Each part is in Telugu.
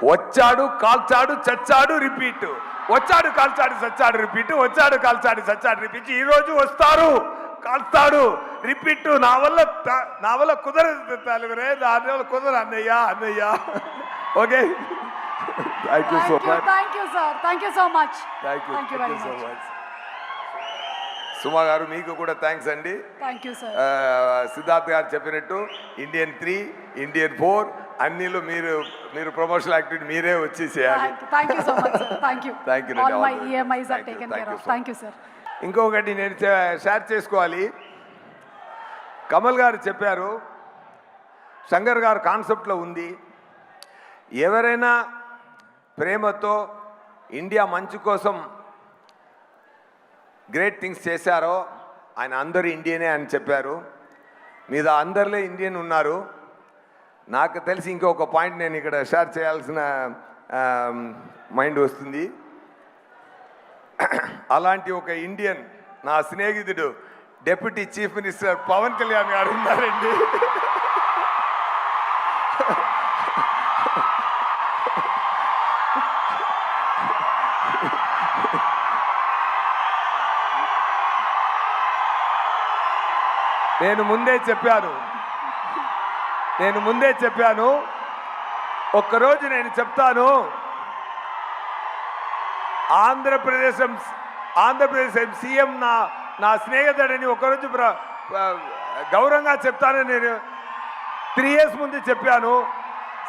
వచ్చాడు కాల్చాడు చచ్చాడు రిపీట్, వచ్చాడు కాల్చాడు చచ్చాడు రిపీట్, వచ్చాడు కాల్చాడు చచ్చాడు రిపీట్. ఈరోజు వస్తారు కాల్స్తాడు రిపీట్. నా వల్ల కుదరదు తలుగురే, దాని వల్ల కుదరదు అన్నయ్య. Okay, thank you so much. Thank you sir, thank you so much. Thank you so much. Suma garu మీకు కూడా థ్యాంక్స్ అండి. Thank you sir. సిద్ధార్థ్ గారు చెప్పినట్టు ఇండియన్ 3, ఇండియన్ 4 అన్నిలో మీరు ప్రమోషనల్ యాక్టివిటీ మీరే వచ్చి చేయాలి. Thank you so much sir. Thank you. Thank you. All my EMIs are taken care of. Thank you sir. ఇంకొకటి నేను షేర్ చేసుకోవాలి. కమల్ గారు చెప్పారు, శంకర్ గారు కాన్సెప్ట్లో ఉంది, ఎవరైనా ప్రేమతో ఇండియా మంచి కోసం గ్రేట్ థింగ్స్ చేశారో ఆయన అందరూ ఇండియనే అని చెప్పారు. మీద అందరిలో ఇండియన్ ఉన్నారు. నాకు తెలిసి ఇంకొక పాయింట్ నేను ఇక్కడ షేర్ చేయాల్సిన మైండ్ వస్తుంది. అలాంటి ఒక ఇండియన్ నా స్నేహితుడు deputy chief minister Pawan Kalyan garu ఉన్నారండి. నేను ముందే చెప్పాను, ఒక్కరోజు నేను చెప్తాను, ఆంధ్రప్రదేశ్ సీఎం నా స్నేహితుడని ఒకరోజు గౌరవంగా చెప్తానని నేను 3 years ముందు చెప్పాను.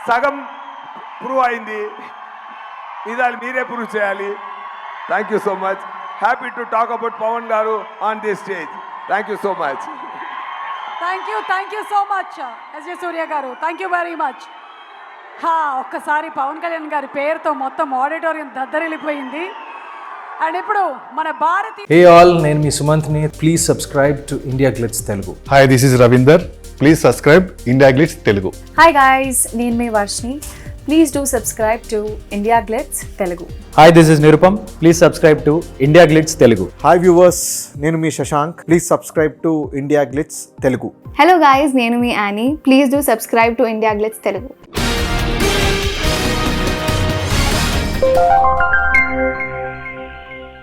సగం ప్రూవ్ అయింది, ఇదాలు మీరే ప్రూవ్ చేయాలి. Thank you so much. Happy to talk about Pawan garu on this stage. Thank you so much. Thank you so much SJ Surya garu. Thank you very much. ఒక్కసారి పవన్ కళ్యాణ్ గారి పేరుతో మొత్తం ఆడిటోరియం దద్దరిల్లిపోయింది. అండ్ ఇప్పుడు మన భారతీయ హే ఆల్, నేను మీ సుమంత్ని. Please subscribe to India Glitz Telugu. Hi, this is Ravinder. Please subscribe India Glitz Telugu. Hi guys, నేను మీ Varshini. Please do subscribe to India Glitz Telugu. Hi, this is Nirupam. Please subscribe to India Glitz Telugu. Hi viewers, నేను మీ Shashank. Please subscribe to India Glitz Telugu. Hello guys, నేను మీ Annie. Please do subscribe to India Glitz Telugu.